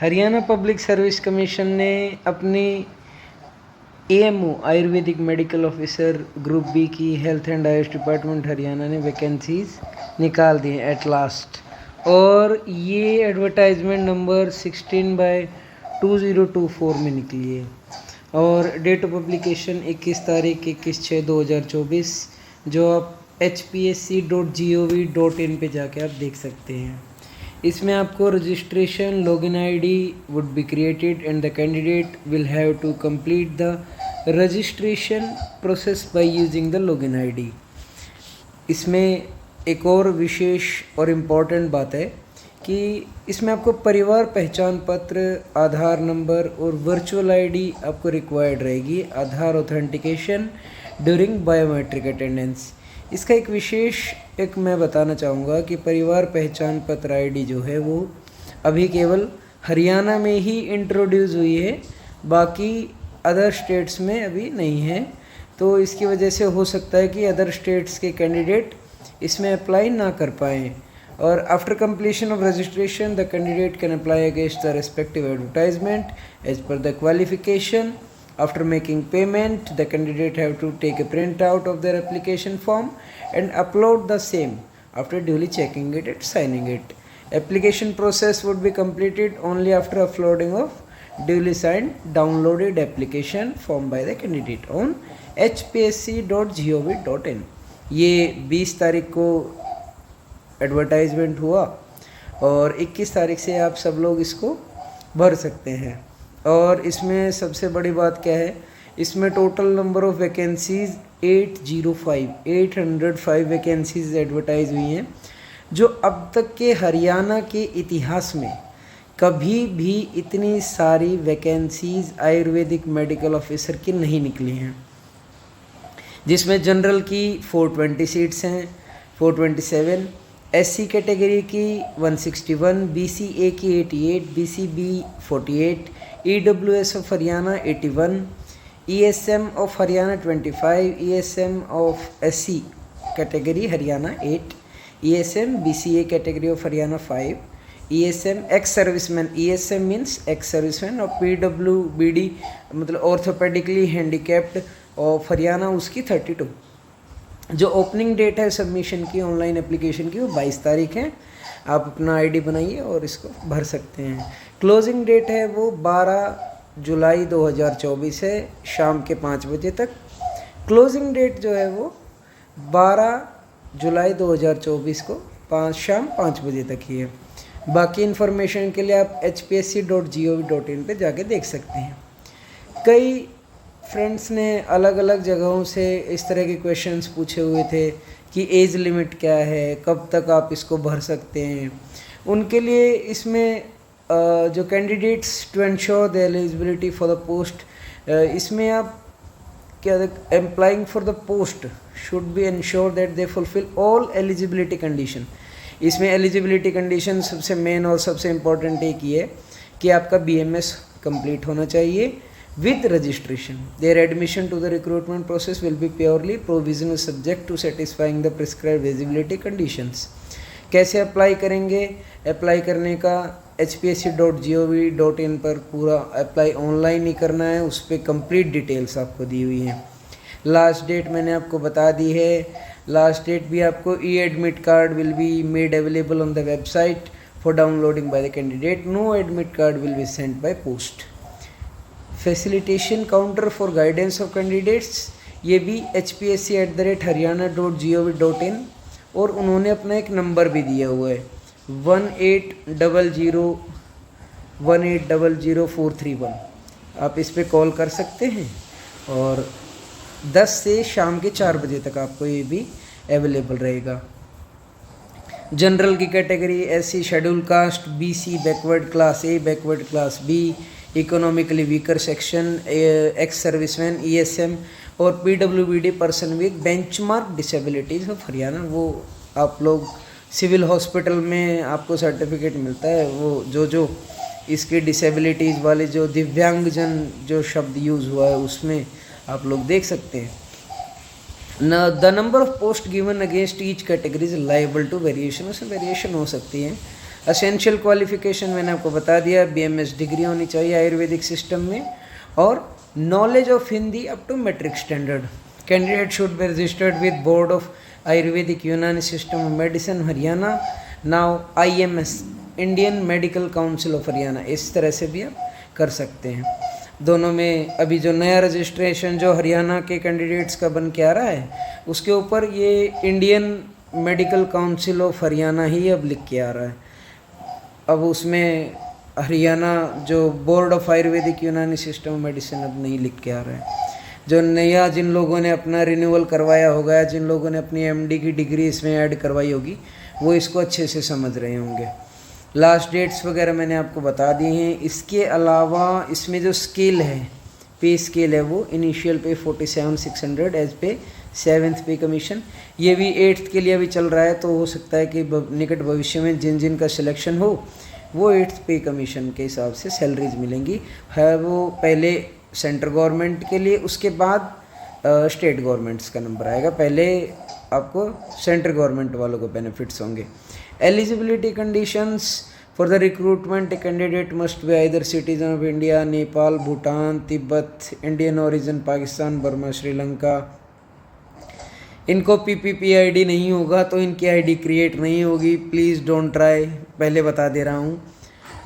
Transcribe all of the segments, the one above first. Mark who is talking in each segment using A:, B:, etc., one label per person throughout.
A: Haryana public service commission ने अपनी AMO Ayurvedic medical officer group B की health and AYUSH department Haryana ने वैकेंसीज निकाल दी हैं एट लास्ट। और ये एडवर्टाइजमेंट नंबर 16/2024 में निकली है और डेट ऑफ पब्लिकेशन 21 तारीख 21/6/2024, जो आप hpsc.gov.in पे जाके आप देख सकते हैं। इसमें आपको registration login ID would be created and the candidate will have to complete the registration process by using the login ID. इसमें एक और विशेष और इम्पॉर्टेंट बात है कि इसमें आपको परिवार पहचान पत्र, आधार नंबर और वर्चुअल आईडी आपको रिक्वायर्ड रहेगी आधार ऑथेंटिकेशन ड्यूरिंग बायोमेट्रिक अटेंडेंस। इसका एक विशेष मैं बताना चाहूँगा कि परिवार पहचान पत्र आईडी जो है वो अभी केवल हरियाणा में ही इंट्रोड्यूस हुई है, बाकी अदर स्टेट्स में अभी नहीं है। तो इसकी वजह से हो सकता है कि अदर स्टेट्स के कैंडिडेट इसमें अप्लाई ना कर पाएँ। और after completion of registration the candidate can apply against the respective advertisement as per the qualification. After making payment, the candidate have to take a printout of their application form and upload the same after duly checking it and signing it. Application process would be completed only after uploading of duly signed downloaded application form by the candidate on hpsc.gov.in. ये 20 तारीख को advertisement हुआ और 21 तारीख से आप सब लोग इसको भर सकते हैं। और इसमें सबसे बड़ी बात क्या है, इसमें total number of vacancies 805 vacancies advertise हुई हैं, जो अब तक के हरियाणा के इतिहास में कभी भी इतनी सारी वैकेंसीज़ आयुर्वेदिक मेडिकल ऑफिसर की नहीं निकली हैं। जिसमें जनरल की 420 सीट्स हैं, 427, एससी कैटेगरी की 161, बीसीए की 88, BCB 48, EWS of Haryana 81, ESM of Haryana 25, ESM of SC category Haryana 8, ESM BCA category of Haryana 5, ESM ex serviceman, ESM means ex serviceman, और पीडब्ल्यूबीडी मतलब ऑर्थोपेडिकली हैंडीकैप्ड ऑफ हरियाणा उसकी 32। जो ओपनिंग डेट है submission की online application की वो 22 तारीख है। आप अपना आईडी बनाइए और इसको भर सकते हैं। क्लोजिंग डेट है वो 12 जुलाई 2024 है, शाम के 5 बजे तक। क्लोजिंग डेट जो है वो 12 जुलाई 2024 को शाम 5 बजे तक ही है। बाकी इन्फॉर्मेशन के लिए आप hpsc.gov.in पे जाके देख सकते हैं। कई फ्रेंड्स ने अलग अलग जगहों से इस तरह के क्वेश्चंस पूछे हुए थे कि एज लिमिट क्या है, कब तक आप इसको भर सकते हैं। उनके लिए इसमें जो candidates to ensure the eligibility for the post, इसमें आप क्या employing for the post should be ensure that they fulfil all eligibility condition. इसमें एलिजिबिलिटी कंडीशन सबसे मेन और सबसे इम्पॉर्टेंट एक ही है कि आपका BMS कंप्लीट होना चाहिए with registration. Their admission to the recruitment process will be purely provisional subject to satisfying the prescribed eligibility conditions. कैसे अप्लाई करेंगे? अप्लाई करने का hpsc.gov.in पर पूरा अप्लाई ऑनलाइन ही करना है, उस पर कंप्लीट डिटेल्स आपको दी हुई हैं। लास्ट डेट मैंने आपको बता दी है। लास्ट डेट भी आपको admit card will be made available on the website for downloading by the candidate. No admit card will be sent by post. Facilitation counter for guidance of candidates, ये भी hpsc@haryana.gov.in, और उन्होंने अपना एक number भी दिया हुआ है 1800 आप इस पे कॉल कर सकते हैं और 10 से शाम के 4 बजे तक आपको ये भी अवेलेबल रहेगा। जनरल की category SC schedule caste, BC backward class A, backward class B, economically weaker section, ex serviceman, ESM और PWBD person with benchmark disabilities of Haryana. वो आप लोग सिविल हॉस्पिटल में आपको सर्टिफिकेट मिलता है, वो जो इसके डिसेबिलिटीज़ वाले जो दिव्यांगजन जो शब्द यूज़ हुआ है उसमें आप लोग देख सकते हैं। The number of post given against each category is liable to variation, उसमें वेरिएशन हो सकती है। असेंशियल क्वालिफिकेशन मैंने आपको बता दिया, BMS डिग्री होनी चाहिए आयुर्वेदिक सिस्टम में, और knowledge of Hindi up to matric standard. Candidate should be registered with board of Ayurvedic Unani system of medicine Haryana, now IMS Indian medical council of Haryana. इस तरह से भी आप कर सकते हैं। दोनों में अभी जो नया रजिस्ट्रेशन जो हरियाणा के कैंडिडेट्स का बन के आ रहा है, उसके ऊपर ये Indian medical council of Haryana ही अब लिख के आ रहा है। अब उसमें हरियाणा जो board of Ayurvedic Unani system of medicine अब नहीं लिख के आ रहा है। जो नया जिन लोगों ने अपना रिन्यूअल करवाया होगा या जिन लोगों ने अपनी MD की डिग्री इसमें ऐड करवाई होगी, वो इसको अच्छे से समझ रहे होंगे। लास्ट डेट्स वगैरह मैंने आपको बता दिए हैं। इसके अलावा इसमें जो स्केल है, पे स्केल है, वो इनिशियल पे 47,600 एज पे 7th पे कमीशन। ये भी 8th के लिए अभी चल रहा है, तो हो सकता है कि निकट भविष्य में जिन जिन का सिलेक्शन हो वो 8th पे कमीशन के हिसाब से सैलरीज मिलेंगी। है वो पहले सेंट्रल गवर्नमेंट के लिए, उसके बाद स्टेट गवर्नमेंट्स का नंबर आएगा। पहले आपको सेंट्रल गवर्नमेंट वालों को बेनिफिट्स होंगे। Eligibility conditions for the recruitment, a candidate must be either citizen of India, Nepal, Bhutan, Tibet, Indian origin, Pakistan, Burma, Sri Lanka. इनको PPP ID नहीं होगा तो इनकी ID क्रिएट नहीं होगी, प्लीज़ डोंट ट्राई, पहले बता दे रहा हूँ।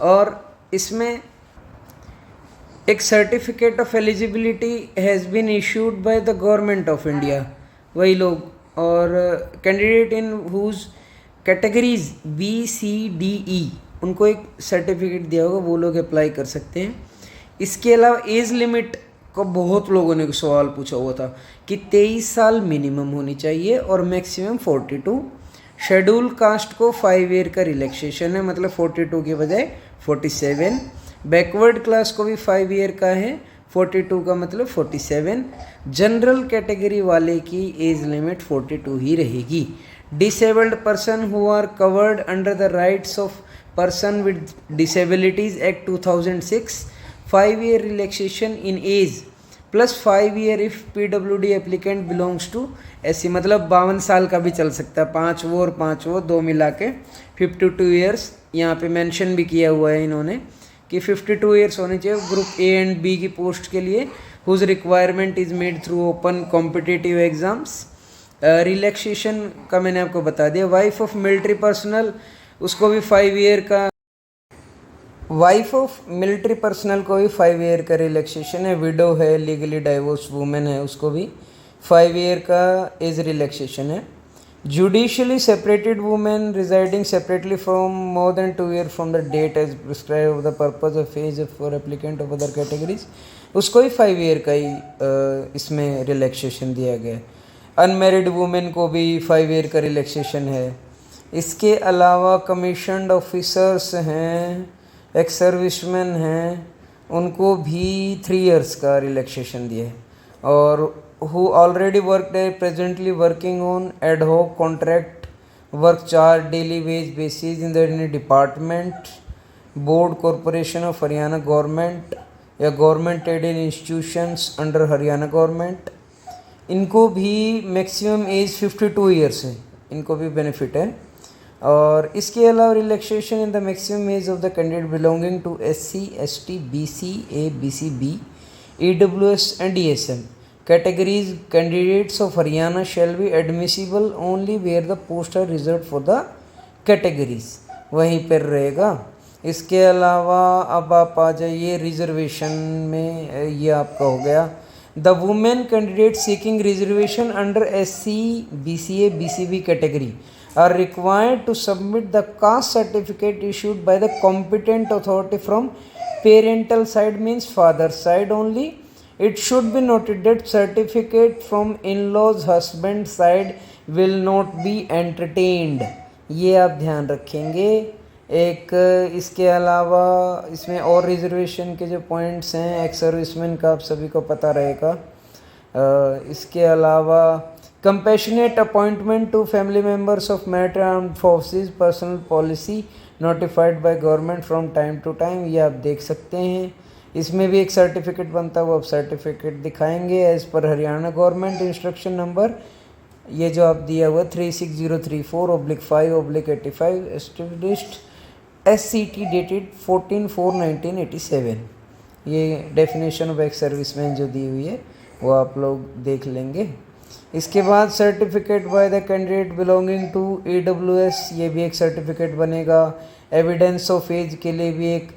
A: और इसमें एक certificate of eligibility has been issued by the government of India, वही लोग। और candidate in whose categories BCDE, उनको एक सर्टिफिकेट दिया होगा, वो लोग अप्लाई कर सकते हैं। इसके अलावा एज लिमिट को बहुत लोगों ने सवाल पूछा हुआ था कि 23 साल मिनिमम होनी चाहिए और मैक्सिमम 42। शेड्यूल कास्ट को 5 ईयर का रिलैक्सेशन है, मतलब 42 के बजाय 47। बैकवर्ड क्लास को भी 5 ईयर का है, 42 का मतलब 47। जनरल कैटेगरी वाले की एज लिमिट 42 ही रहेगी। Disabled person who are covered under the rights of person with disabilities act 2006, 5 year relaxation in age plus 5 year if PWD applicant belongs to SC, मतलब 52 साल का भी चल सकता है, 5 वो और 5 वो, दो मिला के 52 ईयर्स। यहाँ पे मेंशन भी किया हुआ है इन्होंने कि 52 ईयर्स होने चाहिए ग्रुप A एंड B की पोस्ट के लिए, whose requirement is made through open competitive exams. Relaxation का मैंने आपको बता दिया। वाइफ ऑफ मिलिट्री पर्सनल, उसको भी 5 ईयर का, वाइफ ऑफ मिलिट्री पर्सनल को भी 5 ईयर का रिलैक्सेशन है। विडो है, लीगली डाइवोर्स वुमेन है, उसको भी 5 ईयर का एज रिलैक्सेशन है। Judicially separated women residing separately from more than 2 year from the date as prescribe of the purpose of age for applicant of other categories, उसको भी 5 year का ही इसमें relaxation दिया गया है। अनमेरिड वुमेन को भी 5 ईयर का रिलैक्सेशन है। इसके अलावा कमीशन्ड ऑफिसर्स हैं, एक्स सर्विसमैन हैं, उनको भी 3 ईयर्स का रिलैक्सेशन दिया है। और who already worked are presently working on ad hoc contract work charge daily wage basis in the department, board, corporation of Haryana government या government aided institutions under Haryana government, इनको भी maximum age 52 years है, इनको भी benefit है। और इसके अलावा relaxation in the maximum age of the candidate belonging to SC, ST, BC, A, BC, B, EWS and ESM categories. Candidates of Haryana shall be admissible only where the posts are reserved for the categories, वहीं पर रहेगा। इसके अलावा अब आप आ जाइए reservation में, ये आपका हो गया। The women candidate seeking reservation under SC, BCA, BCB category are required to submit the caste certificate issued by the competent authority from parental side, means father side only. It should be noted that certificate from in-laws husband side will not be entertained, ये आप ध्यान रखेंगे। एक इसके अलावा इसमें और reservation के जो पॉइंट्स हैं, एक्स सर्विसमैन का आप सभी को पता रहेगा। इसके अलावा compassionate appointment to family members of military armed forces, personnel policy notified by government from time to time, ये आप देख सकते हैं। इसमें भी एक सर्टिफिकेट बनता है, वो आप सर्टिफिकेट दिखाएंगे as per Haryana government instruction number, ये जो आप दिया हुआ 36034/5/85 एस्टेब्लिश्ड SCT डेटेड 14/4/1987। ये डेफिनेशन ऑफ एक्स सर्विसमैन जो दी हुई है वो आप लोग देख लेंगे। इसके बाद certificate by the candidate belonging to EWS, ये भी एक सर्टिफिकेट बनेगा। एविडेंस ऑफ एज के लिए भी एक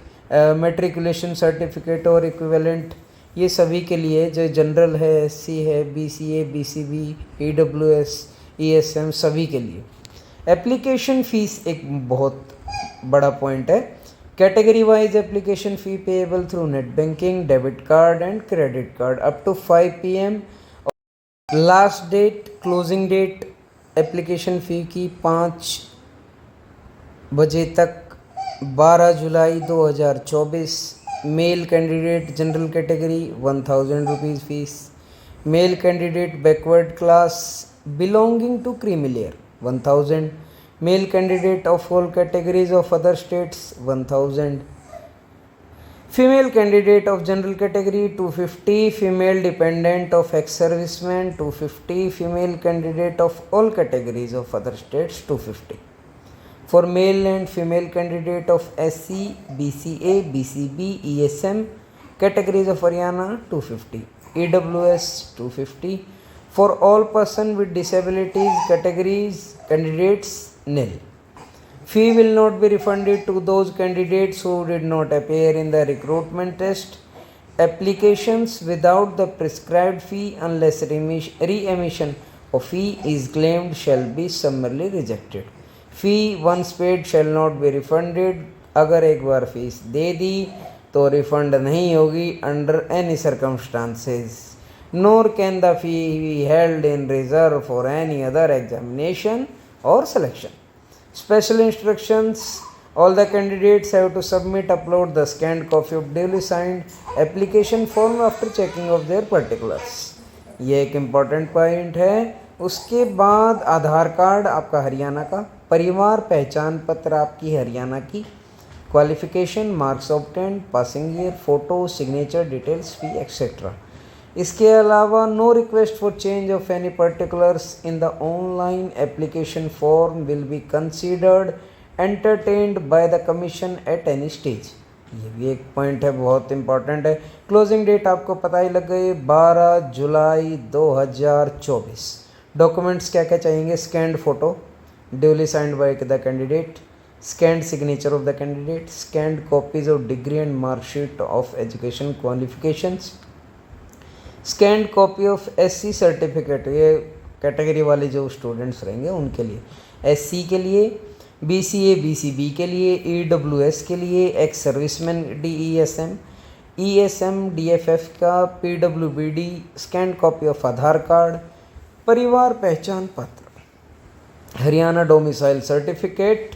A: मेट्रिकुलेशन सर्टिफिकेट और इक्विवेलेंट, ये सभी के लिए जो जनरल है, SC है, BCA, BCB, EWS, ESM सभी के लिए। एप्लीकेशन फ़ीस एक बहुत बड़ा पॉइंट है। Category wise application fee payable through net banking, debit card and credit card up to 5 PM। Last date, closing date application fee की 5 बजे तक, 12 जुलाई 2024। Male candidate general category 1000 rupees fees. Male candidate backward class belonging to creamy layer 1000। Male candidate of all categories of other states 1000। Female candidate of general category 250। Female dependent of ex serviceman 250। Female candidate of all categories of other states 250। For male and female candidate of SC, BCA, BCB, ESM categories of Haryana 250, EWS 250. For all person with disabilities categories candidates nil. Fee will not be refunded to those candidates who did not appear in the recruitment test applications without the prescribed fee unless re-emission of fee is claimed shall be summarily rejected. Fee once paid shall not be refunded. अगर एक बार fees दे दी तो refund नहीं होगी under any circumstances. Nor can the fee be held in reserve for any other examination और selection. Special instructions, all the candidates have to submit upload the scanned copy of duly signed application form after checking of their particulars। ये एक important point है। उसके बाद आधार card आपका हरियाणा का, परिवार पहचान पत्र आपकी हरियाणा की, qualification, marks obtained, passing year, photo, signature details, fee etcetera. इसके अलावा no request for change of any particulars in the online application form will be considered entertained by the commission at any stage. ये भी एक point है, बहुत important है। Closing date आपको पता ही लग गई, 12 जुलाई 2024। डॉक्यूमेंट्स क्या क्या चाहिए? Scanned photo duly signed by the candidate, scanned signature of the candidate, scanned copies of degree and marksheet of education qualifications, scanned copy of SC certificate, ये कैटेगरी वाले जो स्टूडेंट्स रहेंगे उनके लिए, SC के लिए, BCA BCB के लिए, EWS के लिए, ex serviceman DESM, ESM DFF का, PWBD, scanned copy of Aadhaar card, परिवार पहचान पत्र, Haryana domicile certificate,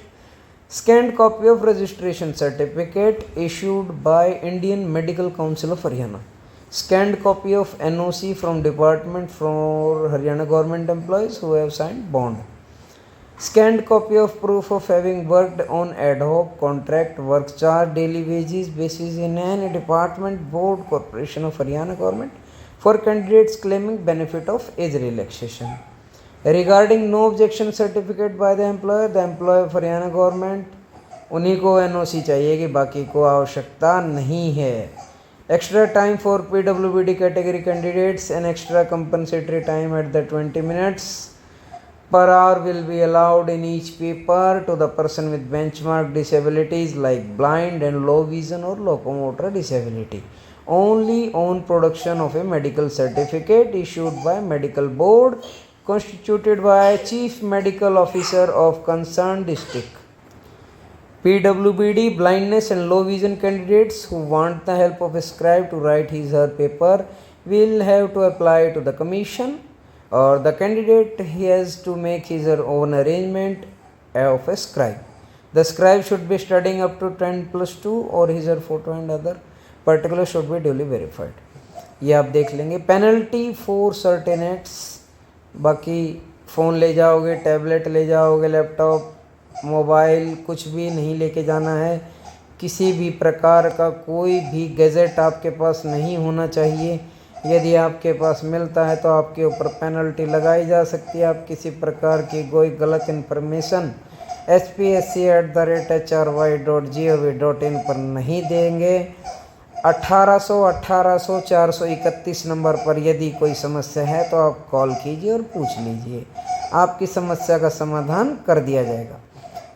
A: scanned copy of registration certificate issued by Indian medical council of Haryana, scanned copy of NOC from department for Haryana government employees who have signed bond, scanned copy of proof of having worked on ad hoc contract work charge daily wages basis in any department, board, corporation of Haryana government for candidates claiming benefit of age relaxation. Regarding no objection certificate by the employer of Haryana government उन्हीं को NOC चाहिए कि बाकी को आवश्यकता नहीं है। Extra time for PWBD category candidates and extra compensatory time at the 20 minutes per hour will be allowed in each paper to the person with benchmark disabilities like blind and low vision or locomotor disability, only on production of a medical certificate issued by medical board constituted by chief medical officer of concerned district. PWBD blindness and low vision candidates who want the help of a scribe to write his or her paper will have to apply to the commission, or the candidate has to make his or her own arrangement of a scribe. The scribe should be studying up to 10+2 or his or her photo and other particulars should be duly verified. ये आप देख लेंगे। Penalty for certain acts, बाकी phone ले जाओगे, tablet ले जाओगे, laptop, mobile कुछ भी नहीं लेके जाना है। किसी भी प्रकार का कोई भी गैजेट आपके पास नहीं होना चाहिए। यदि आपके पास मिलता है तो आपके ऊपर पेनल्टी लगाई जा सकती है। आप किसी प्रकार की कोई गलत इन्फॉर्मेशन hpsc@hry.gov.in पर नहीं देंगे। 1800 नंबर पर यदि कोई समस्या है तो आप कॉल कीजिए और पूछ लीजिए, आपकी समस्या का समाधान कर दिया जाएगा।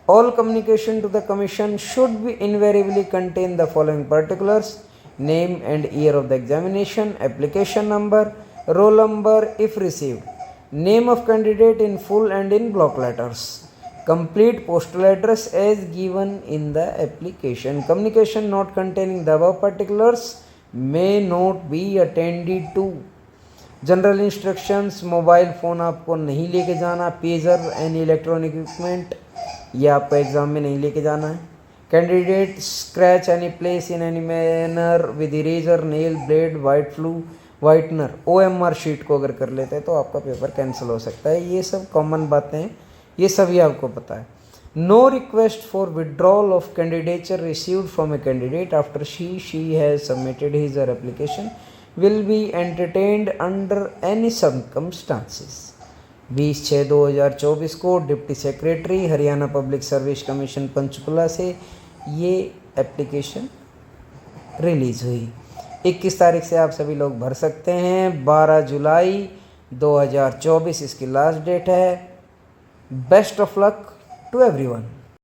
A: All communication to the commission should be invariably contain the following particulars: name and year of the examination, application number, roll number if received, name of candidate in full and in block letters, complete postal address as given in the application. Communication not containing the above particulars may not be attended to. General instructions: mobile phone आपको नहीं लेके जाना, pager any electronic equipment ये आपको exam में नहीं लेके जाना है। Candidate scratch any place in any manner with eraser, nail, blade, white flu, whitener, OMR sheet को अगर कर लेते हैं तो आपका पेपर कैंसिल हो सकता है। ये सब कॉमन बातें हैं, ये सभी आपको पता है। No request for withdrawal of candidature received from a candidate after she has submitted his और application will be entertained under any circumstances। 20/6/2024 को deputy secretary Haryana public service commission Panchkula से ये एप्लीकेशन रिलीज़ हुई। 21 तारीख से आप सभी लोग भर सकते हैं। 12 जुलाई 2024 इसकी लास्ट डेट है। Best of luck to everyone.